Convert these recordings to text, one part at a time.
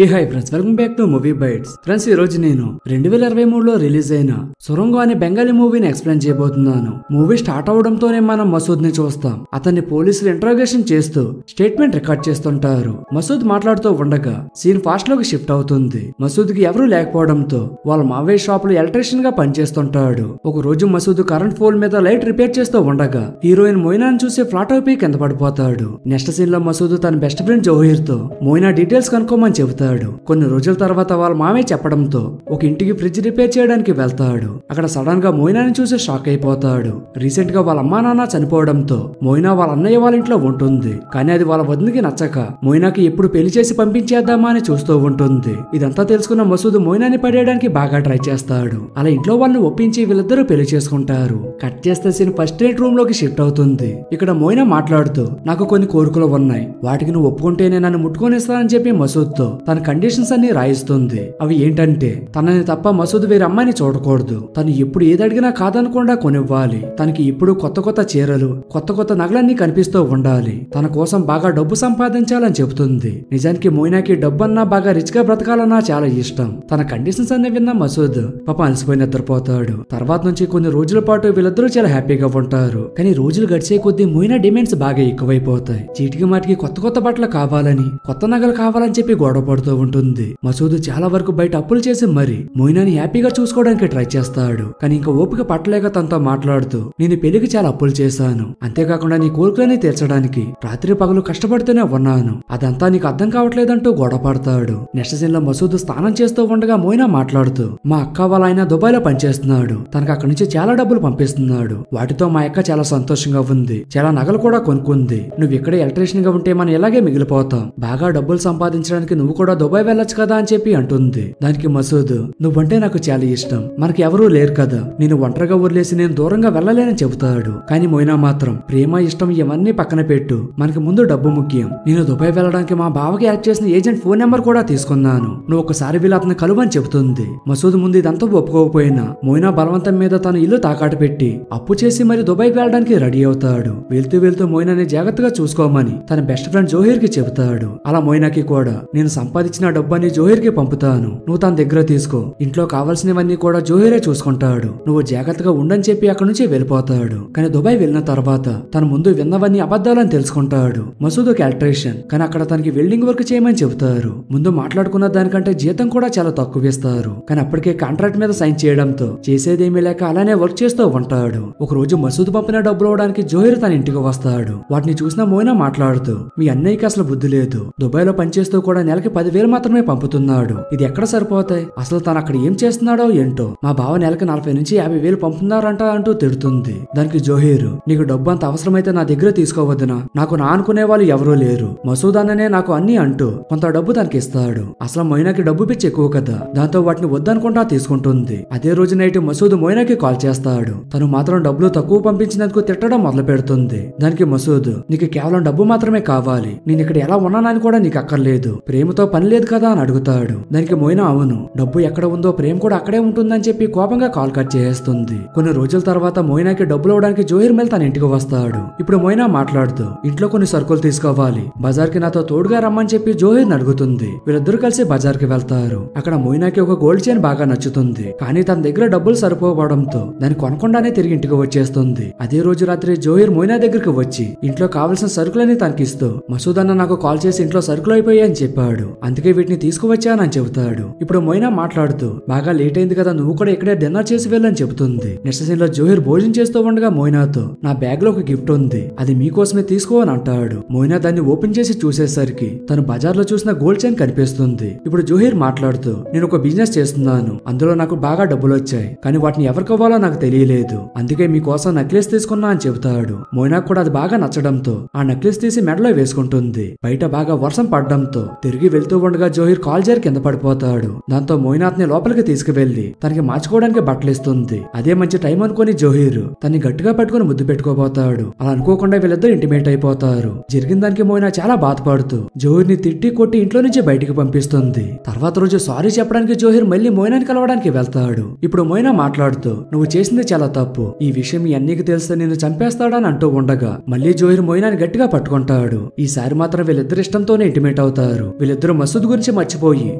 Hi friends, welcome back to Movie Bytes. Friends, ఈ రోజు నేను 2023లో రిలీజ్ అయిన సురంగం అనే బెంగాలీ మూవీని ఎక్స్ప్లెయిన్ చేయబోతున్నాను. మూవీ స్టార్ట్ అవడంతోనే మనం మసూద్ ని చూస్తాం. అతన్ని పోలీసులు ఇంట్రాగేషన్ చేస్తూ స్టేట్మెంట్ రికార్డ్ చేస్తుంటారు. మసూద్ మాట్లాడుతూ ఉండగా సీన్ ఫాస్ట్ లోకి షిఫ్ట్ అవుతుంది. మసూద్ కి ఎవరూ లేకపోవడంతో వాళ్ళ మావయ్య షాప్ లో ఎలక్ట్రీషియన్ గా పనిచేస్తుంటాడు. ఒక రోజు మసూద్ కరెంట్ పోల్ మీద లైట్ రిపేర్ చేస్తూ ఉండగా హీరోయిన్ మొయినాను చూసి ఫ్లాట్ అయిపోయి కింద పడిపోతాడు. నెక్స్ట్ సీన్ లో మసూద్ తన బెస్ట్ ఫ్రెండ్ జోహీర్ తో మొయినా డీటెయిల్స్ కనుక్కోమని చెబుతాడు. కొన్ని రోజుల తర్వాత వాళ్ళ మామయ్య చెప్పడంతో ఒక ఇంటికి ఫ్రిడ్జ్ రిపేర్ చేయడానికి వెళ్తాడు. అక్కడ సడన్ గా మొయినాని చూసి షాక్ అయిపోతాడు. రీసెంట్ గా వాళ్ళ అమ్మా నాన్న చనిపోవడంతో మొయినా వాళ్ళ అన్నయ్య వాళ్ళ ఇంట్లో ఉంటుంది. కానీ అది వాళ్ళ వదినకి నచ్చక మొయినాకి ఎప్పుడు పెళ్లి చేసి పంపించేద్దామా అని చూస్తూ ఉంటుంది. ఇదంతా తెలుసుకున్న మసూద్ మొయినాని పడేయడానికి బాగా ట్రై చేస్తాడు. అలా ఇంట్లో వాళ్ళని ఒప్పించి వీళ్ళిద్దరూ పెళ్లి చేసుకుంటారు. కట్ చేస్తే సీన్ ఫస్ట్ నైట్ రూమ్ లోకి షిఫ్ట్ అవుతుంది. ఇక్కడ మొయినా మాట్లాడుతూ నాకు కొన్ని కోరికలు ఉన్నాయి, వాటికి నువ్వు ఒప్పుకుంటేనే నన్ను ముట్టుకొనిస్తానని చెప్పి మసూద్ తో తన కండిషన్స్ అన్ని రాయిస్తుంది. అవి ఏంటంటే తనని తప్ప మసూద్ వేరే అమ్మాయిని చూడకూడదు, తను ఎప్పుడు ఏది అడిగినా కాదనకుండా కొనివ్వాలి, తనకి ఇప్పుడు కొత్త కొత్త చీరలు కొత్త కొత్త నగలన్నీ కనిపిస్తూ ఉండాలి, తన కోసం బాగా డబ్బు సంపాదించాలని చెబుతుంది. నిజానికి మొయినాకి డబ్బు అన్నా బాగా రిచ్ గా బ్రతకాలన్నా చాలా ఇష్టం. తన కండిషన్స్ అన్ని విన్న మసూద్ పాపం అలసిపోయి నిద్రపోతాడు. తర్వాత నుంచి కొన్ని రోజుల పాటు వీళ్ళిద్దరూ చాలా హ్యాపీగా ఉంటారు. కానీ రోజులు గడిచే కొద్దీ మొయినా డిమాండ్స్ బాగా ఎక్కువైపోతాయి. చీటికి మాటికి కొత్త కొత్త బట్టలు కావాలని కొత్త నగలు కావాలని చెప్పి గొడవ పడుతూ ఉంటుంది. మసూద్ చాలా వరకు బయట అప్పులు చేసి మరి మొయినాని హ్యాపీగా చూసుకోవడానికి ట్రై చేస్తాడు. కానీ ఇంకా ఓపిక పట్టలేక తనతో మాట్లాడుతూ నేను పెళ్లికి చాలా అప్పులు చేశాను, అంతేకాకుండా నీ కోరికలని తీర్చడానికి రాత్రి పగలు కష్టపడుతూనే ఉన్నాను, అదంతా నీకు అర్థం కావట్లేదంటూ గొడవ పడతాడు. నెక్స్ట్ సీన్ లో మసూద్ స్నానం చేస్తూ ఉండగా మొయినా మాట్లాడుతూ మా అక్క వాళ్ళ ఆయన దుబాయ్ లో పనిచేస్తున్నాడు, తనకు అక్కడి నుంచి చాలా డబ్బులు పంపిస్తున్నాడు, వాటితో మా అక్క చాలా సంతోషంగా ఉంది, చాలా నగలు కూడా కొనుక్కుంది, నువ్వు ఇక్కడే ఎలక్ట్రీషియన్ గా ఉంటే మనం ఇలాగే మిగిలిపోతాం, బాగా డబ్బులు సంపాదించడానికి నువ్వు కూడా దుబాయ్ వెళ్ళొచ్చు కదా అని చెప్పి అంటుంది. దానికి మసూద్ నువ్వంటే నాకు చాలా ఇష్టం, మనకి ఎవరూ లేరు కదా, నేను ఒంటరిగా వదిలేసి నేను దూరంగా వెళ్ళలేనని చెబుతాడు. కానీ మొయినా మాత్రం ప్రేమ ఇష్టం ఇవన్నీ పక్కన పెట్టు, మనకి ముందు డబ్బు ముఖ్యం, నేను దుబాయ్ వెళ్ళడానికి మా బావకి యాడ్ చేసిన ఏజెంట్ ఫోన్ నెంబర్ కూడా తీసుకున్నాను, నువ్వు ఒకసారి వీళ్ళు అతను కలువని చెబుతుంది. మసూద్ ముందు ఇదంతా ఒప్పుకోకపోయినా మొయినా బలవంతం మీద తన ఇల్లు తాకాటు పెట్టి అప్పు చేసి మరి దుబాయ్కి వెళ్ళడానికి రెడీ అవుతాడు. వెళ్తూ వెళ్తూ మొయినాని జాగ్రత్తగా చూసుకోమని తన బెస్ట్ ఫ్రెండ్ జోహీర్ కి చెబుతాడు. అలా మొయినాకి కూడా నేను సంపాదించిన డబ్బని జోహీర్ కి పంపుతాను, నువ్వు తన దగ్గర తీసుకో, ఇంట్లో కావాల్సినవన్నీ కూడా జోహీరే చూసుకుంటాడు, నువ్వు జాగ్రత్తగా ఉండని చెప్పి అక్కడి నుంచి వెళ్ళిపోతాడు. కానీ దుబాయ్ వెళ్ళిన తర్వాత తన ముందు విన్నవన్నీ అబద్ధాలని తెలుసుకుంటాడు. మసూద్ ఒక ఎలక్ట్రీషియన్, కానీ అక్కడ తనకి వెల్డింగ్ వర్క్ చేయమని చెబుతారు. ముందు మాట్లాడుకున్న దానికంటే జీతం కూడా చాలా తక్కువ ఇస్తారు. కానీ అప్పటికే కాంట్రాక్ట్ మీద సైన్ చేయడంతో చేసేదేమీ లేక అలానే వర్క్ చేస్తూ ఉంటాడు. ఒక రోజు మసూద్ పంపిన డబ్బులు అవడానికి జోహీర్ తన ఇంటికి వస్తాడు. వాటిని చూసిన మొయినా మాట్లాడుతూ మీ అన్నయ్యకి అసలు బుద్ధి లేదు, దుబాయ్ లో పనిచేస్తూ కూడా నెలకి 10,000 మాత్రమే పంపుతున్నాడు, ఇది ఎక్కడ సరిపోతాయి, అసలు తను అక్కడ ఏం చేస్తున్నాడో ఏంటో, మా బావ నెలకి 40 నుంచి 50,000 పంపుతున్నారంట అంటూ తిడుతుంది. దానికి జోహీర్ నీకు డబ్బు అంత అవసరమైతే నా దగ్గర తీసుకోవద్దునా, నాకు నా అనుకునే వాళ్ళు ఎవరూ లేరు, మసూద్ అన్ననే నాకు అన్ని అంటూ కొంత డబ్బు తనకి ఇస్తాడు. అసలు మొయినాకి డబ్బు పిచ్చి ఎక్కువ కదా, దాంతో వాటిని వద్దనుకుంటా తీసుకుంటుంది. అదే రోజు నైట్ మసూద్ మొయినాకి కాల్ చేస్తాడు. తను మాత్రం డబ్బులు తక్కువ పంపించినందుకు తిట్టడం మొదలు పెడుతుంది. దానికి మసూద్ నీకు కేవలం డబ్బు మాత్రమే కావాలి, నేను ఇక్కడ ఎలా ఉన్నానని కూడా నీకు అక్కర్లేదు, ప్రేమతో పని లేదు కదా అని అడుగుతాడు. దానికి మొయినా అవును, డబ్బు ఎక్కడ ఉందో ప్రేమ కూడా అక్కడే ఉంటుందని చెప్పి కోపంగా కాల్ కట్ చేస్తుంది. కొన్ని రోజుల తర్వాత మొయినాకి డబ్బులు అవడానికి జోహీర్ మేల్ తన ఇంటికి వస్తాడు. ఇప్పుడు మొయినా మాట్లాడుతూ ఇంట్లో కొన్ని సరుకులు తీసుకోవాలి, బజార్ కి నాతో తోడుగా రమ్మని చెప్పి జోహీర్ అడుగుతుంది. వీళ్ళిద్దరూ కలిసి బజార్ కి వెళ్తారు. అక్కడ మొయినాకి ఒక గోల్డ్ చైన్ బాగా నచ్చుతుంది. కానీ తన దగ్గర డబ్బులు సరిపోవడంతో దాన్ని కొనకుండానే తిరిగి ఇంటికి వచ్చేస్తుంది. అదే రోజు రాత్రి జోహీర్ మొయినా దగ్గరికి వచ్చి ఇంట్లో కావలసిన సరుకులని తనకిస్తూ మసూద్ అన్న నాకు కాల్ చేసి ఇంట్లో సరుకులు అయిపోయాయని చెప్పాడు, అందుకే వీటిని తీసుకువచ్చానని చెబుతాడు. ఇప్పుడు మొయినా మాట్లాడుతూ బాగా లేట్ అయింది కదా, నువ్వు కూడా ఇక్కడే డిన్నర్ చేసి వెళ్ళని చెబుతుంది. నెక్స్ట్ సీన్ లో జోహీర్ భోజనం చేస్తూ ఉండగా మొయినాతో నా బ్యాగ్ లో ఒక గిఫ్ట్ ఉంది, అది మీకోసమే తీసుకో అని అంటాడు. మొయినా దాన్ని ఓపెన్ చేసి చూసేసరికి తను బజార్ లో చూసిన గోల్డ్ చైన్ కనిపిస్తుంది. ఇప్పుడు జోహీర్ మాట్లాడుతూ నేను ఒక బిజినెస్ చేస్తున్నాను, అందులో నాకు బాగా డబ్బులు వచ్చాయి, కానీ వాటిని ఎవరికోవాలో నాకు తెలియలేదు, అందుకే మీకోసం నెక్లెస్ తీసుకున్నా అని చెబుతాడు. మొయినా కూడా అది బాగా నచ్చడంతో ఆ నెక్లెస్ తీసి మెడలో వేసుకుంటుంది. బయట బాగా వర్షం పడడంతో తిరిగి వెళ్తూ ఉండగా జోహీర్ కాల్ జారి కింద పడిపోతాడు. దాంతో మొయినాత్ ని లోపలికి తీసుకువెళ్లి తనకి మార్చుకోవడానికి బట్టలు ఇస్తుంది. అదే మంచి టైం అనుకుని జోహీర్ తన్ని గట్టిగా పట్టుకుని ముద్దు పెట్టుకోబోతాడు. అలా అనుకోకుండా వీళ్ళిద్దరు ఇంటిమేట్ అయిపోతారు. జరిగిన దానికి మొయినా చాలా బాధపడుతూ జోహీర్ ని తిట్టి కొట్టి ఇంట్లో నుంచి బయటికి పంపిస్తుంది. తర్వాత రోజు సారీ చెప్పడానికి జోహీర్ మళ్ళీ మొయినాని కలవడానికి వెళ్తాడు. ఇప్పుడు మొయినా మాట్లాడుతూ నువ్వు చేసింది చాలా తప్పు, ఈ విషయం మీ అన్నయ్యకి తెలిస్తే నిన్ను చంపేస్తాడని అంటూ ఉండగా మళ్ళీ జోహీర్ మొయినాని గట్టిగా పట్టుకుంటాడు. ఈసారి మాత్రం వీళ్ళిద్దరు ఇష్టంతోనే ఇంటిమేట్ అవుతారు. వీళ్ళిద్దరూ మసూద్ గురించి మర్చిపోయి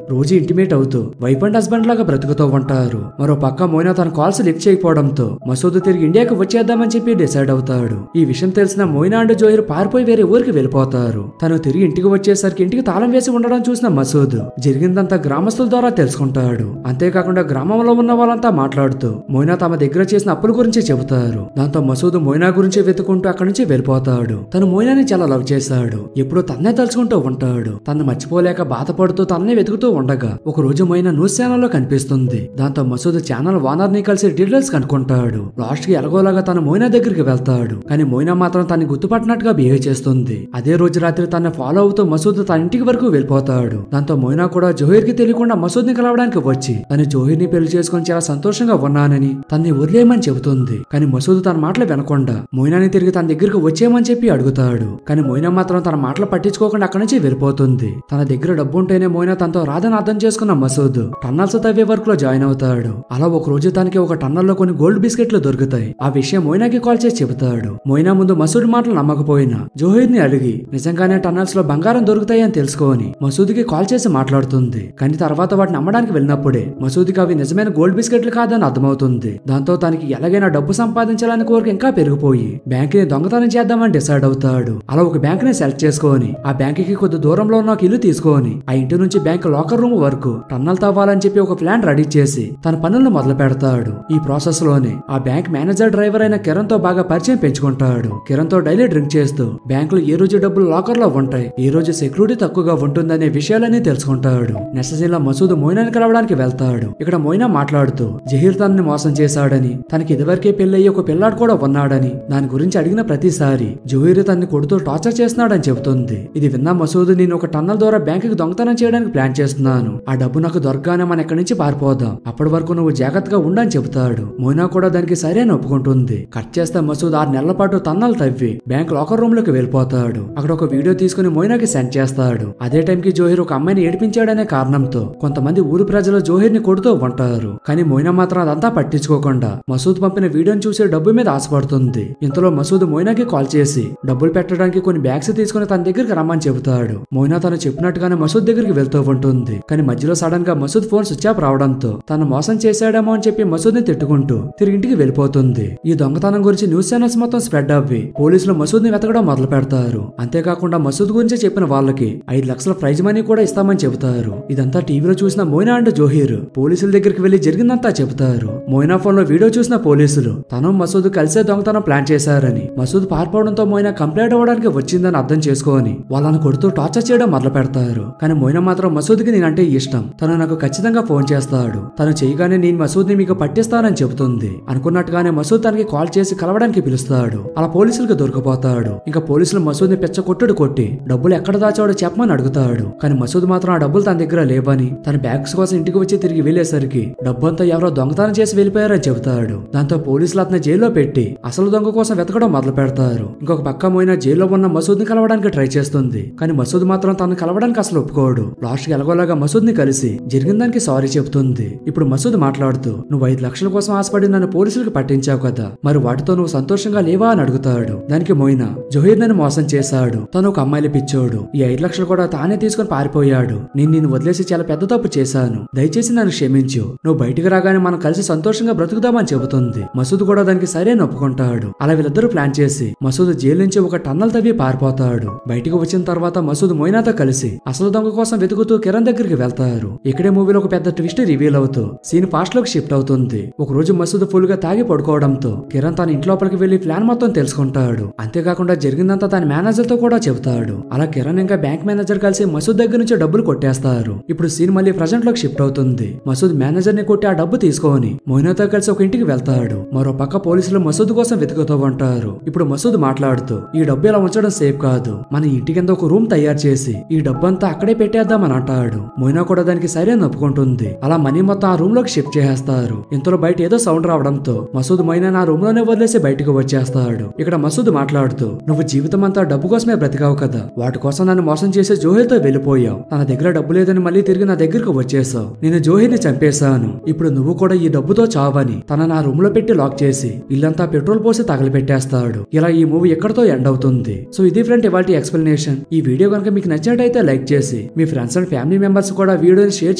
రోజు ఇంటిమేట్ అవుతూ వైఫ్ అండ్ హస్బెండ్ లాగా బ్రతుకుతూ ఉంటారు. మరో పక్క మోయినా తన కాల్స్ లిఫ్ట్ చేయకపోవడంతో మసూద్ తిరిగి ఇండియాకి వచ్చేద్దామని చెప్పి డిసైడ్ అవుతాడు. ఈ విషయం తెలిసిన మోయినా అండ్ జోహిర్ పారిపోయి వేరే ఊరికి వెళ్ళిపోతారు. తను తిరిగి ఇంటికి వచ్చేసరికి ఇంటికి తాళం వేసి ఉండడం చూసిన మసూద్ జరిగిందంతా గ్రామస్తుల ద్వారా తెలుసుకుంటాడు. అంతేకాకుండా గ్రామంలో ఉన్న వాళ్ళంతా మాట్లాడుతూ మోయినా తమ దగ్గర చేసిన అప్పుల గురించి చెబుతారు. దాంతో మసూద్ మోయినా గురించి వెతుకుంటూ అక్కడి నుంచి వెళ్ళిపోతాడు. తను మోయినాని చాలా లవ్ చేశాడు. ఎప్పుడూ తన్నే తలుచుకుంటూ ఉంటాడు. తను మర్చిపోలేక బాధపడుతూ తన్నే వెతుకుతూ ఉండగా ఒక రోజు మోయినా న్యూస్ ఛానల్ లో కనిపిస్తుంది. దాంతో మసూద్ ఛానల్ ఓనర్ ని కలిసి డీటెయిల్స్ కనుక్కుంటాడు. లాస్ట్ కి ఎలాగోలాగా తను మోయినా దగ్గరికి వెళ్తాడు. కానీ మోయినా మాత్రం తన్ని గుర్తుపట్టినట్టుగా బిహేవ్ చేస్తుంది. అదే రోజు రాత్రి తన ఫాలో అవుతూ మసూద్ తన ఇంటికి వరకు వెళ్ళిపోతాడు. దాంతో మోయినా కూడా జోహిర్ కి తెలియకుండా మసూద్ ని కలవడానికి వచ్చి తను జోహిర్ ని పెళ్లి చేసుకుని చాలా సంతోషంగా ఉన్నానని తన్ని వదిలేయమని చెబుతుంది. కానీ మసూద్ తన మాటలు వినకుండా మోయినాని తిరిగి తన దగ్గరకు వచ్చేయమని చెప్పి అడుగుతాడు. కానీ మోయినా మాత్రం తన మాటలు పట్టించుకోకుండా అక్కడి నుంచి వెళ్ళిపోతుంది. తన దగ్గర డబ్బు ఉంటేనే మోయినా తనతో రాదని అర్థం చేసుకున్న మసూద్ టన్నల్స్ తవ్వే వర్క్ లో జాయిన్ అవుతాడు. అలా ఒక రోజు తనకి ఒక టన్నల్లో కొన్ని గోల్డ్ బిస్కెట్లు దొరుకుతాయి. ఆ విషయం మోయినాకి కాల్ చేసి చెబుతాడు. మోయినా ముందు మసూద్ మాటలు నమ్మకపోయినా జోహిర్ ని అడిగి నిజంగానే టన్నల్స్ లో బంగారం దొరుకుతాయి అని తెలుసుకొని మసూద్ కి కాల్ చేసి మాట్లాడుతుంది. కానీ తర్వాత వాటిని అమ్మడానికి వెళ్ళినప్పుడే మసూద్ కి అవి నిజమైన గోల్డ్ బిస్కెట్లు కాదని అర్థమవుతుంది. దాంతో తనకి ఎలాగైనా డబ్బు సంపాదించాలని కోరిక ఇంకా పెరిగిపోయి బ్యాంక్ ని దొంగతనం చేద్దామని డిసైడ్ అవుతాడు. అలా ఒక బ్యాంక్ ని సెలెక్ట్ చేసుకొని ఆ బ్యాంక్ కి కొద్ది దూరంలో ఉన్న ఒక ఇల్లు తీసుకొని ఆ ఇంటి నుంచి బ్యాంక్ లాకర్ రూమ్ వరకు టన్నల్ తవ్వాలని చెప్పి ఒక ప్లాన్ రెడీ చేసి తన పనులను మొదలు పెడతాడు. ఈ ప్రాసెస్ లోనే ఆ బ్యాంక్ మేనేజర్ డ్రైవర్ అయిన కిరణ్ తో బాగా పరిచయం పెంచుకుంటాడు. కిరణ్ తో డైలీ డ్రింక్ చేస్తూ బ్యాంక్ లో ఏ రోజు డబ్బులు లాకర్ లో ఉంటాయి, ఏ రోజు సెక్యూరిటీ తక్కువగా ఉంటుందనే విషయాలన్నీ తెలుసుకుంటాడు. నెక్స్ట్ సీన్ లో మసూద్ మోయినాని కలవడానికి వెళ్తాడు. ఇక్కడ మోయినా మాట్లాడుతూ జహీర్ తనని మోసం చేశాడని, తనకి ఇదివరకే పెళ్లయ్యి ఒక పిల్లాడు కూడా ఉన్నాడని, దాని గురించి అడిగిన ప్రతిసారి జోహిర్ తనని కొడుతూ టార్చర్ చేస్తున్నాడని చెబుతుంది. ఇది విన్న మసూద్ నేను ఒక టన్నల్ ద్వారా బ్యాంక్ కి దొంగతనం చేయడానికి ప్లాన్ చేస్తున్నాను. ఆ డబ్బు నాకు దొరకగానే మన ఎక్కడి నుంచి పారిపోదాం. అప్పటి వరకు నువ్వు జాగ్రత్తగా ఉండని చెబుతాడు. మోయినా కూడా దానికి సరైన ఒప్పుకుంటుంది. కట్ చేస్తే మసూద్ 6 నెలల పాటు టన్నల్ తవ్వి బ్యాంక్ లాకర్ రూమ్ లోకి వెళ్ళిపోతాడు. అక్కడ ఒక వీడియో తీసుకుని మోయినాకి సెండ్ చేస్తాడు. అదే టైంకి జోహిర్ ఒక అమ్మాయిని ఏడిపించాడనే కారణంతో కొంతమంది ఊరు ప్రజలు జోహిర్ ని కొడుతూ ఉంటారు. కానీ మోయినా మాత్రం అదంతా పట్టించుకోకుండా మసూద్ పంపిన వీడియోని చూసి డబ్బు మీద ఆశపడుతుంది. ఇంతలో మసూద్ మోయినాకి కాల్ చేసి డబ్బులు పెట్టడానికి కొన్ని బ్యాగ్స్ తీసుకుని తన దగ్గరికి రమ్మని చెబుతాడు. మోయినా తను చెప్పినట్టుగానే మసూద్ దగ్గరికి వెళ్తూ ఉంటుంది. కానీ మధ్యలో సడన్ గా మసూద్ ఫోన్ స్విచ్ ఆఫ్ రావడంతో తను మోసం చేశాడేమో అని చెప్పి మసూద్ ని తిట్టుకుంటూ తిరిగి ఇంటికి వెళ్ళిపోతుంది. ఈ దొంగతనం గురించి న్యూస్ ఛానల్స్ మొత్తం స్ప్రెడ్ అవ్వి పోలీసులు మసూద్ ని వెతకడం మొదలు పెడతారు. అంతేకాకుండా మసూద్ గురించి చెప్పిన వాళ్ళకి 5 లక్షల ప్రైజ్ మనీ కూడా ఇస్తామని చెబుతారు. ఇదంతా టీవీలో చూసిన మోయినా అండ్ జోహిర్ పోలీసుల దగ్గరికి వెళ్లి జరిగిందంతా చెబుతారు. మోయినా ఫోన్ లో వీడియో చూసిన పోలీసులు తను మసూద్ కలిసే దొంగతనం ప్లాన్ చేశారని, మసూద్ పారిపోవడంతో మోయినా కంప్లైంట్ అవ్వడానికి వచ్చిందని అర్థం చేసుకొని వాళ్ళని కొడుతూ టార్చర్ చేయడం మొదలు పెడతారు. కానీ మోయినా మాత్రం మసూద్ కి నేనంటే ఇష్టం, తను నాకు ఖచ్చితంగా ఫోన్ చేస్తాడు, తను చేయగానే నేను మసూద్ ని మీకు పట్టిస్తానని చెబుతుంది. అనుకున్నట్టుగానే మసూద్ తనకి కాల్ చేసి కలవడానికి పిలుస్తాడు. అలా పోలీసులకు దొరికిపోతాడు. ఇంకా పోలీసులు మసూద్ ని పెచ్చ కొట్టుడు కొట్టి డబ్బులు ఎక్కడ దాచాడో చెప్పమని అడుగుతాడు. కానీ మసూద్ మాత్రం ఆ డబ్బులు తన దగ్గర లేవని, తన బ్యాగ్స్ కోసం ఇంటికి వచ్చి తిరిగి వెళ్లేసరికి డబ్బంతా ఎవరో దొంగతనం చేసి వెళ్ళిపోయారని చెబుతాడు. దాంతో పోలీసులు అతని జైల్లో పెట్టి అసలు దొంగ కోసం వెతకడం మొదలు పెడతారు. ఇంకొక పక్క మోయినా జైల్లో ఉన్న మసూద్ ని కలవడానికి ట్రై చేస్తుంది. కానీ మసూద్ మాత్రం తనను కలవడానికి అసలు ఒప్పుకోడు. లాస్ట్ కి ఎలాగోలాగా మసూద్ ని కలిసి జరిగిన దానికి సారీ చెబుతుంది. ఇప్పుడు మసూద్ మాట్లాడుతూ నువ్వు 5 లక్షల కోసం ఆశపడి నన్ను పోలీసులకు పట్టించావు కదా, మరి వాటితో నువ్వు సంతోషంగా లేవా అని అడుగుతాడు. దానికి మోయినా జోహిర్ నన్ను మోసం చేశాడు, తను ఒక అమ్మాయిని పిచ్చోడు, ఈ 5 లక్షలు కూడా తానే తీసుకుని పారిపోయాడు, నేను వదిలేసి చాలా పెద్ద తప్పు చేశాను, దయచేసి నన్ను క్షమించు, నువ్వు బయటకు రాగానే మనం కలిసి సంతోషంగా బ్రతుకుదామని చెబుతుంది. మసూద్ కూడా దానికి సరైన ఒప్పుకుంటాడు. అలా వీళ్ళిద్దరూ ప్లాన్ చేసి మసూద్ జైలు నుంచి ఒక టన్నల్ తవ్వి పారిపోతాడు. బయటకు వచ్చిన తర్వాత మసూద్ మోయినాతో కలిసి అసలు దొంగ కోసం వెతుకుతూ కిరణ్ దగ్గరికి వెళ్తారు. ఇక్కడే మూవీలో ఒక పెద్ద ట్విస్ట్ రివీల్ అవుతూ సీన్ ఫాస్ట్ లోకి షిఫ్ట్ అవుతుంది. ఒక రోజు మసూద్ ఫుల్ గా తాగి పడుకోవడంతో కిరణ్ తన ఇంట్లోపలికి వెళ్లి ప్లాన్ మొత్తం తెలుసుకుంటాడు. అంతేకాకుండా జరిగిందంతా తన మేనేజర్ తో కూడా చెబుతాడు. అలా కిరణ్ ఇంకా బ్యాంక్ మేనేజర్ కలిసి మసూద్ దగ్గర నుంచి డబ్బులు కొట్టేస్తారు. ఇప్పుడు సీన్ మళ్ళీ ప్రజెంట్ లోకి షిఫ్ట్ అవుతుంది. మసూద్ మేనేజర్ ని కొట్టి ఆ డబ్బు తీసుకొని మోయినాతో కలిసి ఒక ఇంటికి వెళ్తాడు. మరో పక్క పోలీసులు మసూద్ కోసం వెతుకుతూ ఉంటారు. ఇప్పుడు మసూద్ మాట్లాడుతూ ఈ డబ్బు ఇలా ఉంచడం సేఫ్ కాదు, మన ఇంటి కింద ఒక రూమ్ తయారు చేసి ఈ డబ్బు అంతా అక్కడే పెట్టేద్దామని అంటాడు. మోయినా కూడా దానికి సరైన ఒప్పుకుంటుంది. అలా మనీ మొత్తం ఆ రూమ్ లోకి షిఫ్ట్ చేస్తారు. ఇంతలో బయట ఏదో సౌండ్ రావడంతో మసూద్ మోయినా ఆ రూమ్ లోనే వదిలేసి బయటకు వచ్చేస్తాడు. ఇక్కడ మసూద్ మాట్లాడుతూ నువ్వు జీవితం అంతా డబ్బు కోసమే బ్రతికావు కదా, వాటి కోసం నన్ను మోసం చేసి జోహిర్ తో వెళ్ళిపోయావు, తన దగ్గర డబ్బు లేదని మళ్ళీ తిరిగి నా దగ్గరకు వచ్చేసావు, నేను జోహిర్ ని చంపేశాను, ఇప్పుడు నువ్వు కూడా ఈ డబ్బుతో చావని తన నా రూమ్ లో పెట్టి లాక్ చేసి ఇల్లంతా పెట్రోల్ పోసి తగలపెట్టేస్తాడు. ఇలా ఈ మూవీ ఎక్కడితో ఎండ్ అవుతుంది. సో ఇది ఫ్రెండ్ ఇవాల్టి ఎక్స్ప్లెనేషన్. ఈ వీడియో కనుక మీకు నచ్చినట్టయితే లైక్ చేసి చేసి మీ ఫ్రెండ్స్ అండ్ ఫ్యామిలీ మెంబర్స్ కూడా వీడియోని షేర్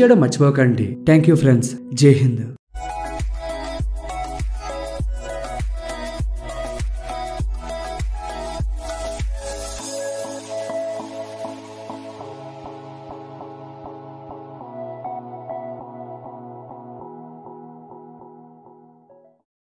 చేయడం మర్చిపోకండి. Thank you friends. జై హింద్.